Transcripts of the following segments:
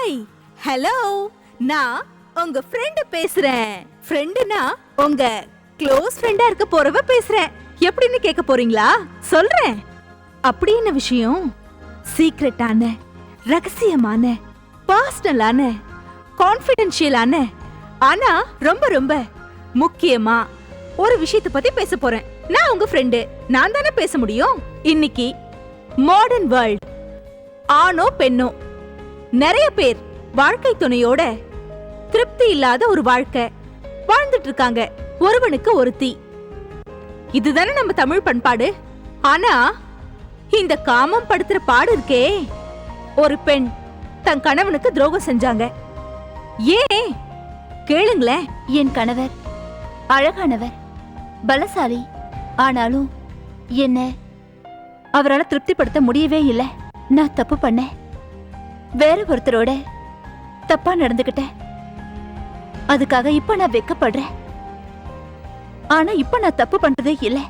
Hi, hello, நான் உங்க friend பேசுறேன். ஃப்ரெண்டுனா உங்க க்ளோஸ் ஃப்ரெண்டா இருக்க போறவ பேசுறேன். எப்படின்னு கேட்க போறீங்களா? சொல்றேன். அப்படி என்ன விஷயம்? சீக்ரெட்டான, ரகசியமான, பர்சனலான, கான்ஃபிடென்ஷியலான, ஆனா ரொம்ப ரொம்ப முக்கியமா ஒரு விஷயத்தை பத்தி பேச போறேன். நான் உங்க ஃப்ரெண்டு, நான் தானே பேச முடியும். இன்னைக்கு மாடர்ன் வேர்ல்ட், ஆணோ பெண்ணோ நிறைய பேர் வாழ்க்கை துணையோட திருப்தி இல்லாத ஒரு வாழ்க்கை வாழ்ந்துட்டு இருக்காங்க. ஒருவனுக்கு ஒருத்தி, இதுதானே நம்ம தமிழ் பண்பாடு. ஆனா இந்த காமம் படுத்துற பாடு இருக்கே, ஒரு பெண் தன் கணவனுக்கு துரோகம் செஞ்சாங்க. ஏன் கேளுங்களேன். என் கணவர் அழகானவர், பலசாலி. ஆனாலும் என்ன அவரால் திருப்திப்படுத்த முடியவே இல்லை. நான் தப்பு பண்ணேன், வேற ஒருத்தரோட தப்பா நடந்துகிட்டேன். அதுக்காக இப்ப நான் வெட்கப்படுறேன். ஆனா இப்ப நான் தப்பு பண்றதே இல்லை.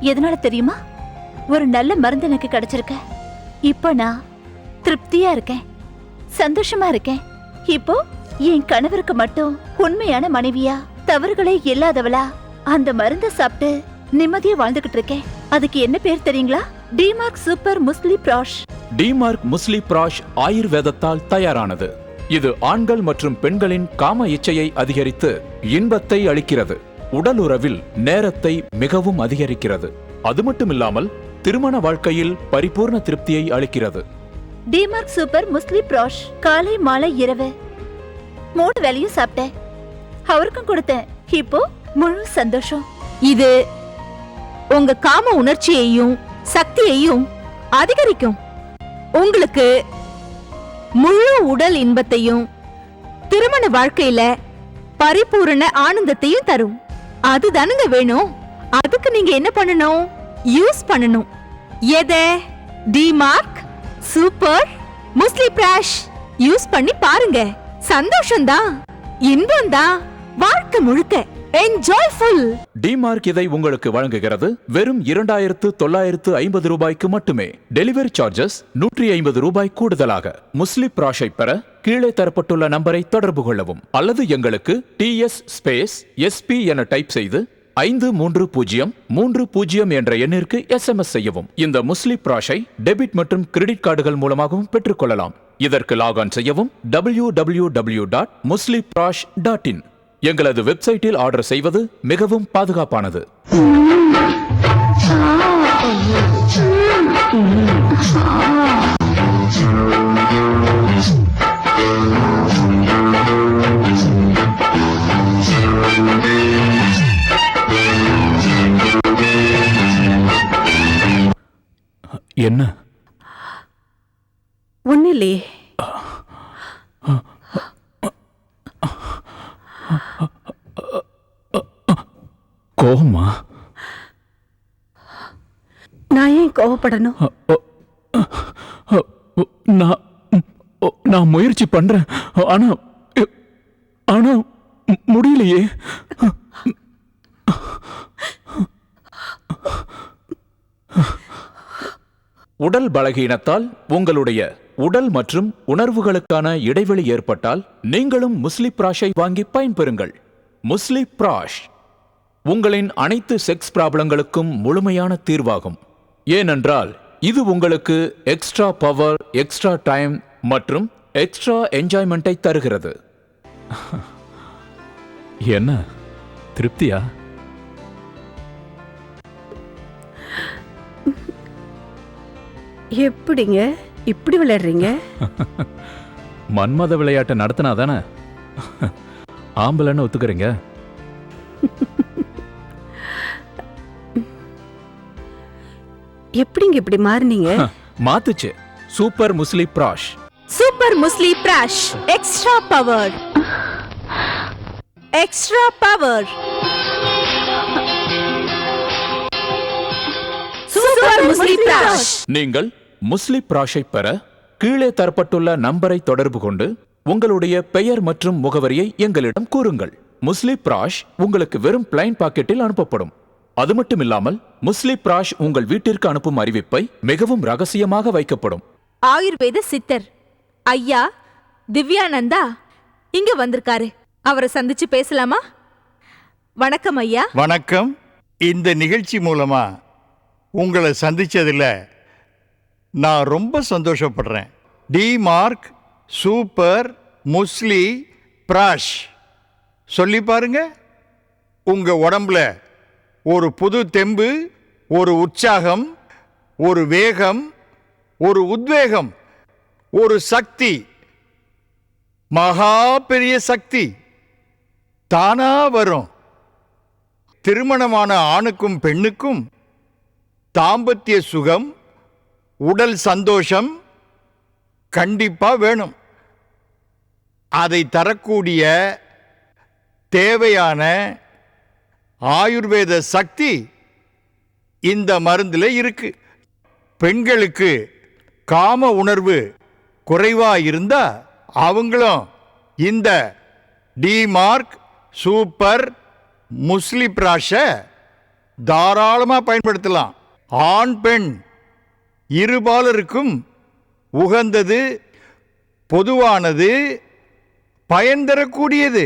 எதனால தெரியுமா? ஒரு நல்ல மருந்து எனக்கு கிடைச்சிருக்க. இப்ப நான் திருப்தியா இருக்கேன், சந்தோஷமா இருக்கேன். இப்போ என் கணவருக்கு மட்டும் உண்மையான மனைவியா, தவறுகளே இல்லாதவளா அந்த மருந்தை சாப்பிட்டு நிம்மதியா வாழ்ந்துகிட்டு இருக்கேன். அதுக்கு என்ன பேர் தெரியுங்களா? டிமார்க் சூப்பர் முஸ்லி ப்ராஷ். டிமார்க் முஸ்லி ப்ராஷ் ஆயுர்வேதத்தால் தயாரானது. இது ஆண்கள் மற்றும் பெண்களின் காம இச்சையை அதிகரித்து இன்பத்தை அளிக்கிறது. உடலுறவில் நேரத்தை மிகவும் அதிகரிக்கிறது. அது மட்டுமில்லாமல் திருமண வாழ்க்கையில் பரிபூர்ண திருப்தியை அளிக்கிறது. டிமார்க் சூப்பர் முஸ்லி ப்ராஷ் காலை மாலை இரவு 3 வேளையும் சாப்பிட்டேன். அவருக்கும் கொடுத்தேன். இப்போ முழு சந்தோஷம். இது உங்க காம உணர்ச்சியையும் சக்தியையும் அதிகரிக்கும். உங்களுக்கு முழு உடல் இன்பத்தையும் திருமண வாழ்க்கையில பரிபூரண ஆனந்தத்தையும் தரும். அதுதானுங்க வேணும். அதுக்கு நீங்க என்ன பண்ணணும்? யூஸ் பண்ணணும். எதை? டிமார்க் சூப்பர் முஸ்லி ப்ராஷ் யூஸ் பண்ணி பாருங்க. சந்தோஷம்தான், இன்பம்தான், வாழ்க்கை முழுக்க என்ஜாய்ஃபுல். டிமார்க் இதை உங்களுக்கு வழங்குகிறது. வெறும் 2950 ரூபாய்க்கு மட்டுமே. டெலிவரி சார்ஜஸ் 150 ரூபாய் கூடுதலாக. முஸ்லி ப்ராஷை பெற கீழே தரப்பட்டுள்ள நம்பரை தொடர்பு கொள்ளவும் அல்லது எங்களுக்கு TS_SP என டைப் செய்து 530330 என்ற எண்ணிற்கு SMS செய்யவும். இந்த முஸ்லி ப்ராஷை டெபிட் மற்றும் கிரெடிட் கார்டுகள் மூலமாகவும் பெற்றுக்கொள்ளலாம். இதற்கு லாக்ஆன் செய்யவும் www.musliprosh.in. எங்களது வெப்சைட்டில் ஆர்டர் செய்வது மிகவும் பாதுகாப்பானது. என்ன? ஒன்னில்லையே. கோவமா? நான் ஏன் கோவப்படணும்? நான் முயற்சி பண்றேன், ஆனா முடியலையே. உடல் பலகீனத்தால் உங்களுடைய உடல் மற்றும் உணர்வுகளுக்கான இடைவெளி ஏற்பட்டால் நீங்களும் முஸ்லி ப்ராஷை வாங்கி பயன்பெறுங்கள். முஸ்லி ப்ராஷ் உங்களின் அனைத்து செக்ஸ் ப்ராப்ளங்களுக்கும் முழுமையான தீர்வாகும். ஏனென்றால் இது உங்களுக்கு எக்ஸ்ட்ரா பவர், எக்ஸ்ட்ரா டைம் மற்றும் எக்ஸ்ட்ரா என்ஜாய்மெண்ட்டை தருகிறது. என்ன திருப்தியா? எப்படிங்க இப்படி விளையாடுறீங்க? மன்மத விளையாட்டை நடத்தினாதானே ஆம்பளைன்னு ஒத்துக்கிறீங்க. எப்படிங்க இப்படி மாறினீங்க? மாத்துச்சு. Super Musli Prash. Super Musli Prash extra power. Extra power. Super Musli Prash. நீங்கள் முஸ்லி ப்ராஷை பெற கீழே தரப்பட்டுள்ள நம்பரை தொடர்பு கொண்டு உங்களுடைய பெயர் மற்றும் முகவரியை எங்களிடம் கூறுங்கள். முஸ்லி ப்ராஷ் உங்களுக்கு வெறும் பிளைன் பாக்கெட்டில் அனுப்பப்படும். அது மட்டுமில்லாமல் முஸ்லி ப்ராஷ் உங்கள் வீட்டிற்கு அனுப்பும் அறிவிப்பை மிகவும் ரகசியமாக வைக்கப்படும். ஆயுர்வேத சித்தர் ஐயா திவ்யானந்தா இங்க வந்திருக்காரு. அவரை சந்திச்சு பேசலாமா? வணக்கம் ஐயா. வணக்கம். இந்த நிகழ்ச்சி மூலமா உங்களை சந்திச்சதுல நான் ரொம்ப சந்தோஷப்படுறேன். டி மார்க் சூப்பர் முஸ்லி பிராஷ் சொல்லி பாருங்க. உங்க உடம்புல ஒரு புது தெம்பு, ஒரு உற்சாகம், ஒரு வேகம், ஒரு உத்வேகம், ஒரு சக்தி, மகா பெரிய சக்தி தானா வரும். திருமணமான ஆணுக்கும் பெண்ணுக்கும் தாம்பத்திய சுகம், உடல் சந்தோஷம் கண்டிப்பா வேணும். அதை தரக்கூடிய தேவையான ஆயுர்வேத சக்தி இந்த மருந்துல இருக்கு. பெண்களுக்கு காம உணர்வு குறைவா இருந்தா அவங்களும் இந்த டி மார்க் சூப்பர் முஸ்லி பிராஷை தாராளமா பயன்படுத்தலாம். ஆண் பெண் இருபாலருக்கும் உகந்தது, பொதுவானது, பயன் தரக்கூடியது.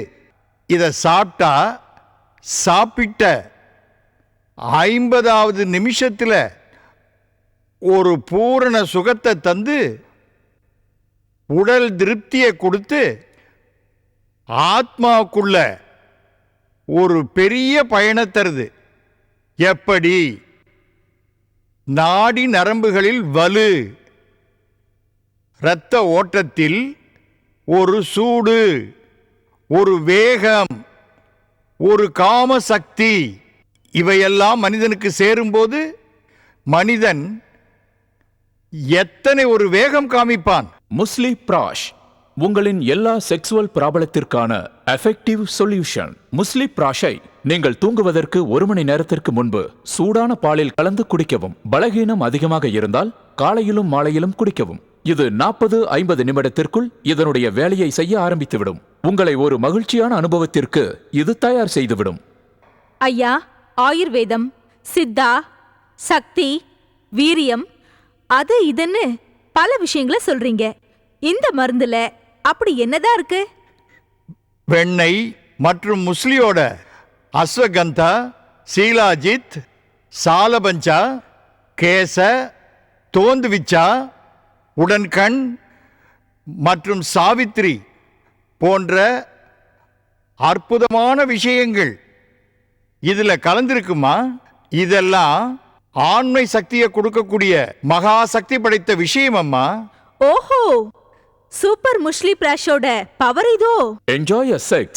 இதை சாப்பிட்டா சாப்பிட்ட 50வது நிமிஷத்தில் ஒரு பூரண சுகத்தை தந்து உடல் திருப்தியை கொடுத்து ஆத்மாவுக்குள்ள ஒரு பெரிய பயனை தருது. எப்படி? நாடி நரம்புகளில் வலு, இரத்த ஓட்டத்தில் ஒரு சூடு, ஒரு வேகம், ஒரு காம சக்தி, இவையெல்லாம் மனிதனுக்கு சேரும்போது மனிதன் எத்தனை ஒரு வேகம் காமிப்பான். முஸ்லி பிராஷ் உங்களின் எல்லா செக்ஸுவல் ப்ராப்ளத்திற்கான எஃபெக்டிவ் சொல்யூஷன். முஸ்லி பிராஷை நீங்கள் தூங்குவதற்கு 1 மணி நேரத்திற்கு முன்பு சூடான பாலில் கலந்து குடிக்கவும். பலகீனம் அதிகமாக இருந்தால் காலையிலும் மாலையிலும் குடிக்கவும். இது 40-50 நிமிடத்திற்குள் இதனுடைய வேலையை செய்ய ஆரம்பித்துவிடும். உங்களை ஒரு மகிழ்ச்சியான அனுபவத்திற்கு இது தயார் செய்துவிடும். ஐயா, ஆயுர்வேதம், சித்தா, சக்தி, வீரியம், அது இதுன்னு பல விஷயங்களை சொல்றீங்க. இந்த மருந்துல அப்படி என்னதான் இருக்கு? வெண்ணெய் மற்றும் முஸ்லியோட அஸ்வகந்தா, சீலாஜித், சாலபஞ்சா, கேச, தோந்துவிச்சா, உடன்கண் மற்றும் சாவித்ரி போன்ற அற்புதமான விஷயங்கள் இதுல கலந்திருக்குமா? இதெல்லாம் ஆண்மை சக்தியை கொடுக்கக்கூடிய மகா சக்தி படைத்த விஷயம் அம்மா. ஓஹோ, சூப்பர் முஸ்லி பிராஷோட பவர் இதோ. Enjoy a sex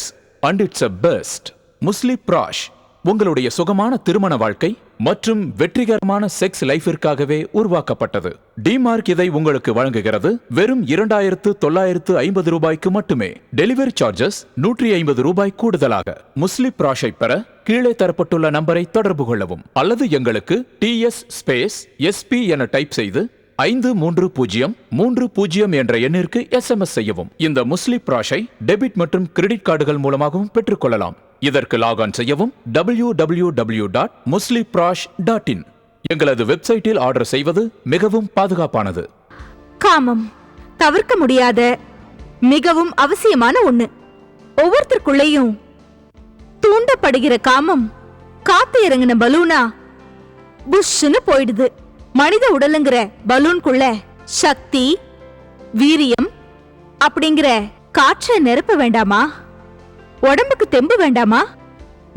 and it's a best. Musli Prash உங்களுடைய சுகமான திருமண வாழ்க்கை மற்றும் வெற்றிகரமான செக்ஸ் லைஃபிற்காகவே உருவாக்கப்பட்டது. டிமார்க் இதை உங்களுக்கு வழங்குகிறது வெறும் 2950 ரூபாய்க்கு மட்டுமே. டெலிவரி சார்ஜஸ் 150 ரூபாய் கூடுதலாக. முஸ்லி பிராஷை பெற கீழே தரப்பட்டுள்ள நம்பரை தொடர்பு கொள்ளவும் அல்லது எங்களுக்கு TS_SP என டைப் செய்து 530330 என்ற எண்ணிற்கு SMS செய்யவும். இந்த முஸ்லி பிராஷை டெபிட் மற்றும் கிரெடிட் கார்டுகள் மூலமாகவும் பெற்றுக்கொள்ளலாம். இதற்கு லாகான் செய்யவும் www.musliprash.in. எங்களது வெப்சைட்டில் ஆர்டர் செய்வது மிகவும் பாதுகாப்பானது. காமம் தவிர்க்க முடியாத மிகவும் அவசியமான ஒண்ணு. ஒவ்வொருத்தருக்குள்ளேயும் தூண்டப்படுகிற காமம் காத்து இறங்கின பலூனா புஷ்னு போயிடுது. மனித உடலுங்கிற பலூன்குள்ள சக்தி, வீரியம் அப்படிங்கிற காற்றை நிரப்ப வேண்டாமா? உடம்புக்கு தெம்பு வேண்டாமா?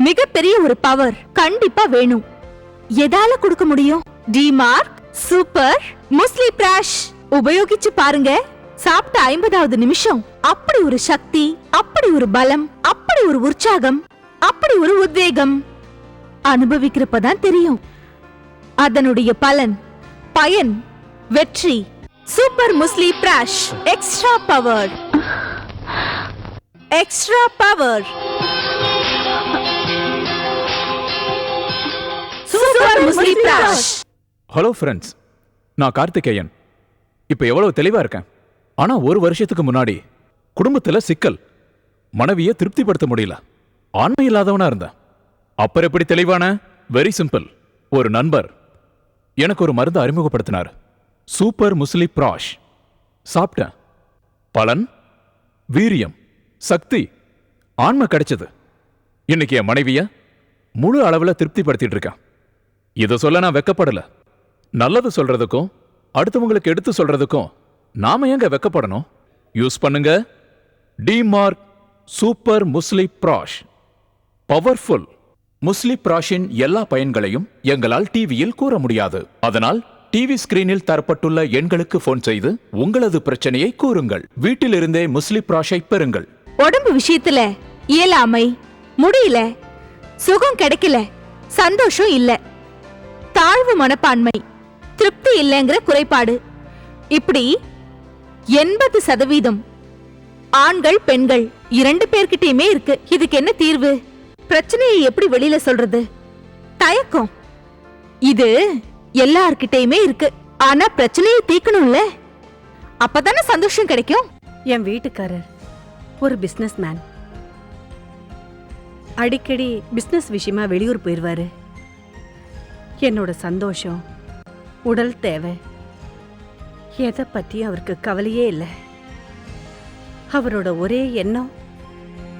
மிகப்பெரிய ஒரு பவர் கண்டிப்பா வேணும். எதால கொடுக்க முடியும்? டிமார்க் சூப்பர் முஸ்லி பிராஷ் உபயோகிச்சு பாருங்க. சாப்பிட்ட 50வது நிமிஷம் அப்படி ஒரு சக்தி, அப்படி ஒரு பலம், அப்படி ஒரு உற்சாகம், அப்படி ஒரு உத்வேகம் அனுபவிக்கிறப்பதான் தெரியும் அதனுடைய பலன், பயன், வெற்றி. Super Musli Prash extra power. Extra power. Super Musli Prash. Hello friends, நான் கார்த்திகேயன். இப்ப எவ்வளவு தெளிவா இருக்கேன். ஆனா 1 வருஷத்துக்கு முன்னாடி குடும்பத்துல சிக்கல், மனைவியை திருப்திப்படுத்த முடியல, ஆண்மை இல்லாதவனா இருந்தேன். அப்புறம் எப்படி தெளிவான? Very simple. ஒரு நண்பர் எனக்கு ஒரு மருந்து அறிமுகப்படுத்தினார். சூப்பர் முஸ்லி பிராஷ். சாப்பிட்டேன். பலன் வீரியம், சக்தி, ஆன்மை கிடைச்சது. இன்னைக்கு என் மனைவிய முழு அளவுல திருப்திப்படுத்திட்டு இருக்கேன். இதை சொல்ல நான் வெக்கப்படல. நல்லது சொல்றதுக்கும் அடுத்தவங்களுக்கு எடுத்து சொல்றதுக்கும் நாம ஏங்க வெக்கப்படணும்? யூஸ் பண்ணுங்க டிமார்க் சூப்பர் முஸ்லி ப்ராஷ். பவர்ஃபுல் முஸ்லி ப்ராஷின் எல்லா பயன்களையும் எங்களால் டிவியில் கூற முடியாது. அதனால் டிவி ஸ்கிரீனில் தரப்பட்டுள்ள எண்களுக்கு போன் செய்து உங்களது பிரச்சனையை கூறுங்கள். வீட்டிலிருந்தே முஸ்லி ப்ராஷை பெறுங்கள். உடம்பு விஷயத்துல இயலாமை, முடியல, சுகம் கிடைக்கல, சந்தோஷம் இல்ல, தாழ்வு மனப்பான்மை, திருப்தி இல்லைங்கிற குறைபாடு, இப்படி 80% ஆண்கள் பெண்கள் 2 பேர்கிட்டயுமே இருக்கு. இதுக்கு என்ன தீர்வு? பிரச்சனையை எப்படி வெளியில சொல்றது? தயக்கம். இது எல்லார்கிட்டயுமே இருக்கு. ஆனா பிரச்சனையை தீர்க்கணும்ல, அப்பதானே சந்தோஷம் கிடைக்கும். என் வீட்டுக்காரர் ஒரு பிசினஸ் மேன். அடிக்கடி பிசினஸ் விஷயமா வெளியூர் போயிடுவாரு. என்னோட சந்தோஷம், உடல் தேவை, எதை பத்தி அவருக்கு கவலையே இல்லை. அவரோட ஒரே எண்ணம்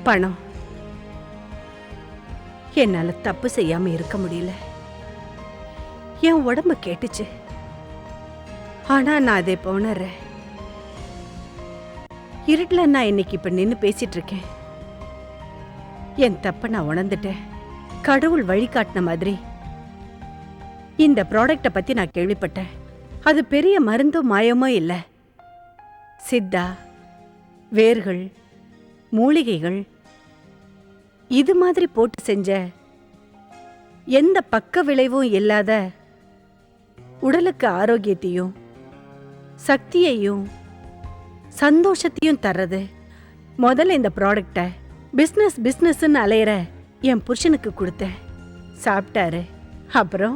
பணம். என்னால தப்பு செய்யாம இருக்க முடியல. என் உடம்பு கேட்டுச்சு, ஆனா நான் அதை இப்ப உணர்றேன். இருட்டுல நான் இன்னைக்கு இப்ப நின்னு பேசிட்டு இருக்கேன். என் தப்ப நான் உணர்ந்துட்டேன். கடவுள் வழிகாட்டின மாதிரி இந்த ப்ராடக்ட பத்தி நான் கேள்விப்பட்டேன். அது பெரிய மருந்தோ மாயமோ இல்லை. சித்தா, வேர்கள், மூலிகைகள் இது மாதிரி போட்டு செஞ்ச எந்த பக்க விளைவும் இல்லாத உடலுக்கு ஆரோக்கியத்தையும் சக்தியையும் சந்தோஷத்தையும் தர்றது. முதல்ல இந்த ப்ராடக்டை பிஸ்னஸ்ன்னு அலையிற என் புருஷனுக்கு கொடுத்தேன். சாப்பிட்டாரு. அப்புறம்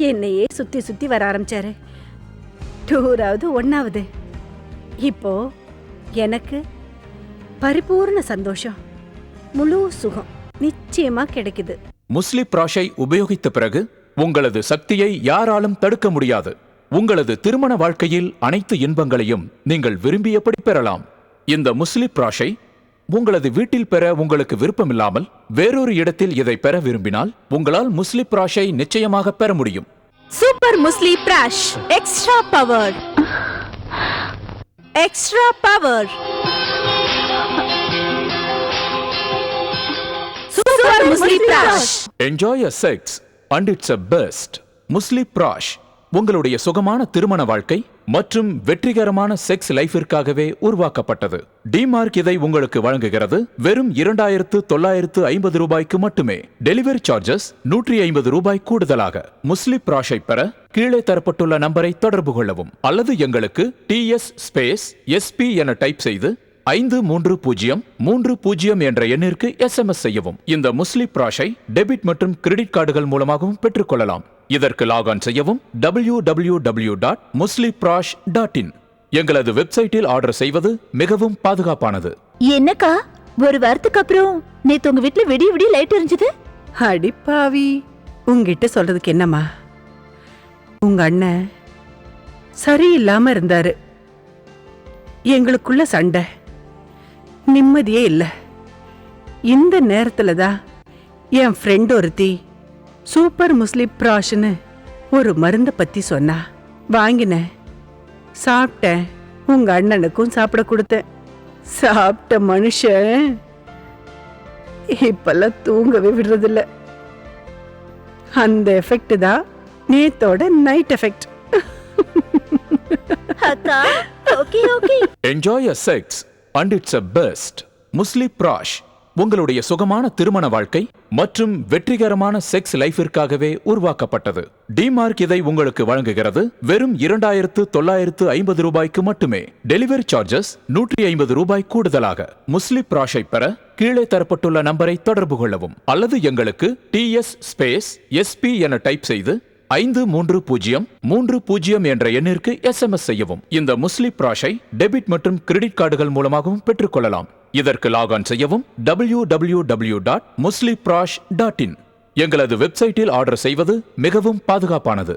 என்னையே சுத்தி சுத்தி வர ஆரம்பிச்சாரு. 2வது 1வது. இப்போ எனக்கு பரிபூர்ண சந்தோஷம், முழு சுகம் நிச்சயமா கிடைக்குது. முஸ்லி ப்ராஷை உபயோகித்த பிறகு உங்களது சக்தியை யாராலும் தடுக்க முடியாது. உங்களது திருமண வாழ்க்கையில் அனைத்து இன்பங்களையும் நீங்கள் விரும்பியபடி பெறலாம். இந்த முஸ்லி ப்ராஷை உங்களது வீட்டில் பெற உங்களுக்கு விருப்பமில்லாமல் வேறொரு இடத்தில் இதை பெற விரும்பினால் உங்களால் முஸ்லி ப்ராஷை நிச்சயமாக பெற முடியும். Super Musli Prash, extra power, extra power. Super Musli Prash. Enjoy a sex and it's a best. Musli Prash உங்களுடைய சுகமான திருமண வாழ்க்கை மற்றும் வெற்றிகரமான செக்ஸ் லைஃபிற்காகவே உருவாக்கப்பட்டது. டிமார்க் இதை உங்களுக்கு வழங்குகிறது வெறும் 2950 ரூபாய்க்கு மட்டுமே. டெலிவரி சார்ஜஸ் 150 ரூபாய் கூடுதலாக. முஸ்லி ப்ராஷை பெற கீழே தரப்பட்டுள்ள நம்பரை தொடர்பு கொள்ளவும் அல்லது எங்களுக்கு TS_SP என டைப் செய்து 530330 என்ற எண்ணிற்கு SMS செய்யவும். இந்த முஸ்லி ப்ராஷை டெபிட் மற்றும் கிரெடிட் கார்டுகள் மூலமாகவும் பெற்றுக்கொள்ளலாம். இதற்கு லாகான் செய்யவும் www.musliprosh.in. எங்களது வெப்சைட்டில் ஆர்டர் செய்வது மிகவும் பாதுகாப்பானது. என்னக்கா, ஒரு வாரத்துக்கு அப்புறம் நேத்து உங்க வீட்டுல விடிய விடிய லைட் எரிஞ்சது? அடிப்பாவி, உங்ககிட்ட சொல்றதுக்கு என்னம்மா? உங்க அண்ணன் சரியில்லாம இருந்தாரு. எங்களுக்குள்ள சண்டை, நிம்மதியே இல்லை. இந்த நேரத்துல தான் என் ஃப்ரெண்ட் ஒருத்தி சூப்பர் முஸ்லி ப்ராஷ்னு ஒரு மருந்த பத்தி சொன்னா. வாங்கினேன், சாப்பிட்டேன், உங்க அண்ணனுக்கும் சாப்பிட கொடுத்தேன். சாப்பிட்ட மனுஷன் இப்பெல்லாம் தூங்கவே விடுறதில்ல. அந்த எஃபெக்ட் தான் நேத்தோட நைட் எஃபெக்ட். அக்கா, okay okay. Enjoy a sex and it's a best. Musli Prash உங்களுடைய சுகமான திருமண வாழ்க்கை மற்றும் வெற்றிகரமான செக்ஸ் லைஃபிற்காகவே உருவாக்கப்பட்டது. டிமார்க் இதை உங்களுக்கு வழங்குகிறது வெறும் 2950 ரூபாய்க்கு மட்டுமே. டெலிவரி சார்ஜஸ் 150 ரூபாய் கூடுதலாக. முஸ்லி ப்ராஷை பெற கீழே தரப்பட்டுள்ள நம்பரை தொடர்பு கொள்ளவும் அல்லது எங்களுக்கு TS_SP என டைப் செய்து 530330 என்ற எண்ணிற்கு SMS செய்யவும். இந்த முஸ்லி ப்ராஷை டெபிட் மற்றும் கிரெடிட் கார்டுகள் மூலமாகவும் பெற்றுக்கொள்ளலாம். இதற்கு லாகான் செய்யவும் www.musliprosh.in. எங்களது வெப்சைட்டில் ஆர்டர் செய்வது மிகவும் பாதுகாப்பானது.